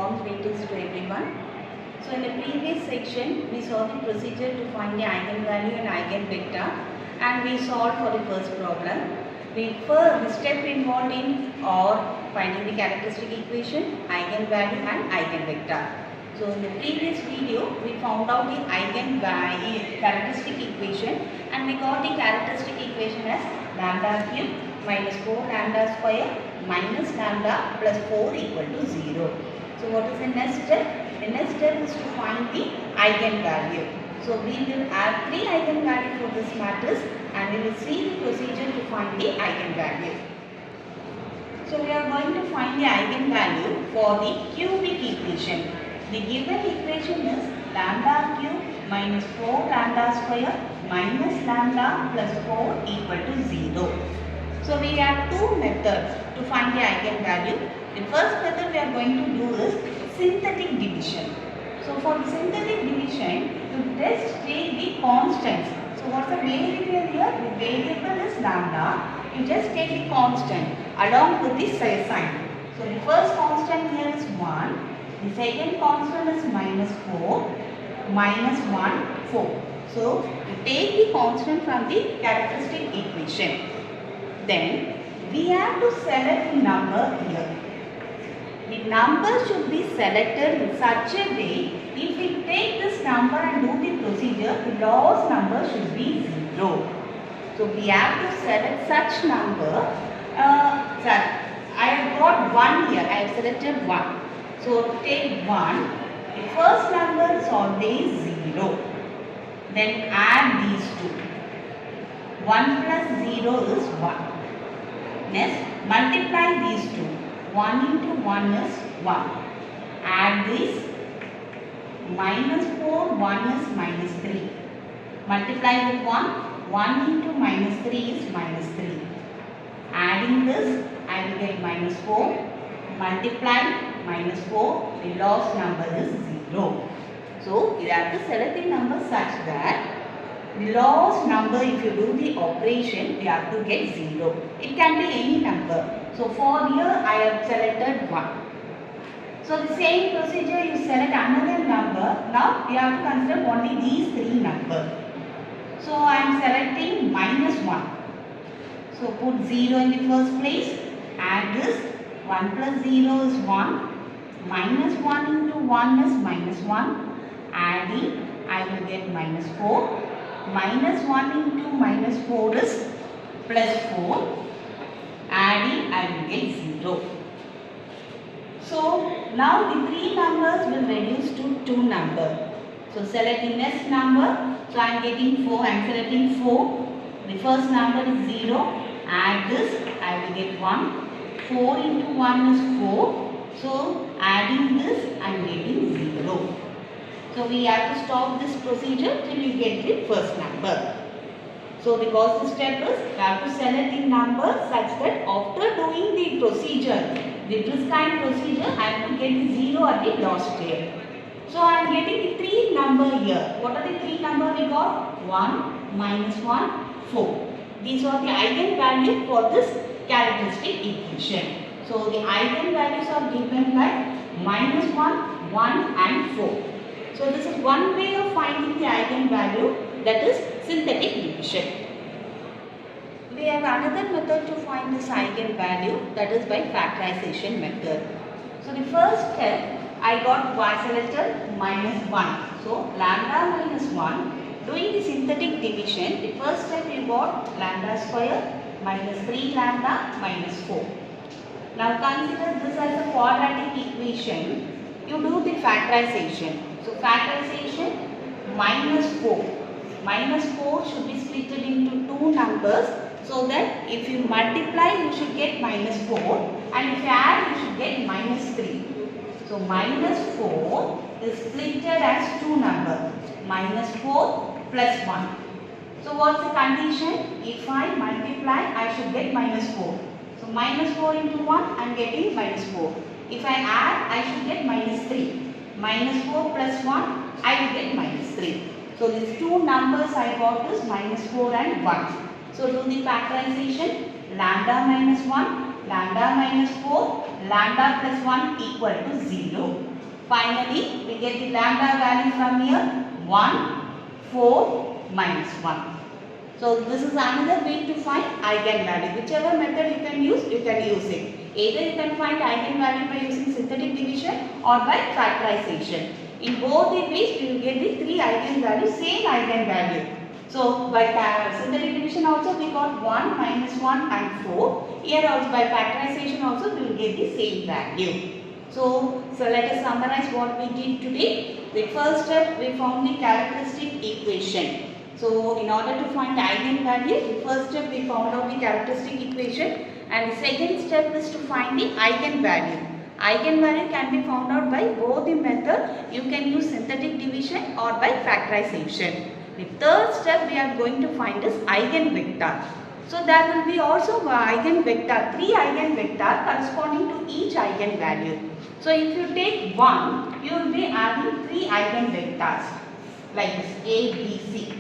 warm greetings to everyone. So in the previous section, we saw the procedure to find the eigenvalue and eigenvector, and we solved for the first problem. The step involved in or finding the characteristic equation, eigenvalue and eigenvector. So in the previous video, we found out the eigenvalue characteristic equation, and we got the characteristic equation as lambda cube minus 4 lambda square minus lambda plus 4 equal to 0. So what is the next step? The next step is to find the eigenvalue. So we will add 3 eigenvalues for this matrix, and we will see the procedure to find the eigenvalue. So we are going to find the eigenvalue for the cubic equation. The given equation is lambda cube minus 4 lambda square minus lambda plus 4 equal to 0. So we have two methods to find the eigenvalue. The first method we are going to do is synthetic division. So for the synthetic division, to just take the constants. So what's the variable here? The variable is lambda. You just take the constant along with the sign. So the first constant here is 1. The second constant is minus 4. Minus 1, 4. So you take the constant from the characteristic equation. Then we have to select the number here. The number should be selected in such a way, if we take this number and do the procedure, the loss number should be 0. So we have to select such number. I have got 1 here. I have selected 1. So take 1. The first number is always 0. Then add these two. 1 plus 0 is 1. Next, multiply these two. 1 into 1 is 1. Add this. Minus 4, 1 is minus 3. Multiply with 1. 1 into minus 3 is minus 3. Adding this, I will get minus 4. Multiply minus 4. The loss number is 0. So, you have to select the number such that the loss number, if you do the operation, you have to get 0. It can be any number. So for here, I have selected 1. So the same procedure, you select another number. Now you have to consider only these 3 numbers. So I am selecting minus 1. So put 0 in the first place. Add this. 1 plus 0 is 1. Minus 1 into 1 is minus 1. Adding, I will get minus 4. Minus 1 into minus 4 is plus 4. Adding, I will get 0. So now the 3 numbers will reduce to 2 numbers. So select the next number. So I am getting 4. I am selecting 4. The first number is 0. Add this, I will get 1. 4 into 1 is 4. So adding this, I am getting 0. So we have to stop this procedure till you get the first number. So the first step is you have to select the number such that after doing the procedure, this kind of procedure, I have to get the 0 at the last tail. So I am getting the 3 number here. What are the 3 number we got? 1, minus 1, 4. These are the eigenvalues for this characteristic equation. So the eigenvalues are given by minus 1, 1 and 4. So this is one way of finding the eigenvalue, that is synthetic division. We have another method to find this eigenvalue, that is by factorization method. So the first step, I got selected minus 1. So lambda minus 1. Doing the synthetic division, the first step you got lambda square minus 3 lambda minus 4. Now consider this as a quadratic equation. You do the factorization. So factorization minus 4. Minus 4 should be split into 2 numbers, so that if you multiply you should get minus 4, and if you add you should get minus 3. So minus 4 is split as 2 numbers. Minus 4 plus 1. So what's the condition? If I multiply I should get minus 4. So minus 4 into 1 I am getting minus 4. If I add I should get minus 3. Minus 4 plus 1, I will get minus 3. So these 2 numbers I got is minus 4 and 1. So do the factorization. Lambda minus 1 lambda minus 4, lambda plus 1 equal to 0. Finally, we get the lambda value from here 1, 4 minus 1. So this is another way to find eigenvalue. Whichever method you can use it. Either you can find eigenvalue by using synthetic division or by factorization. In both the ways, you will get the 3 eigenvalues, same eigenvalue. So by synthetic division also we got 1, minus 1 and 4. Here also by factorization also we will get the same value. So let us summarize what we did today. The first step we found the characteristic equation. So in order to find eigenvalue, the first step we found out the characteristic equation, and the second step is to find the eigenvalue. Eigenvalue can be found out by both the method. You can use synthetic division or by factorization. The third step we are going to find is eigenvector. So there will be also eigenvector, 3 eigenvector corresponding to each eigenvalue. So if you take 1, you will be having 3 eigenvectors like this A, B, C.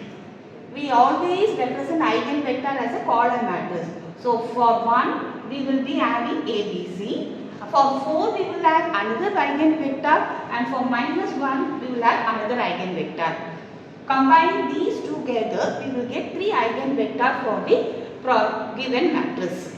We always represent eigenvector as a column matrix. So for 1 we will be having A, B, C. For 4 we will have another eigenvector, and for minus 1 we will have another eigenvector. Combining these together we will get 3 eigenvector for the given matrix.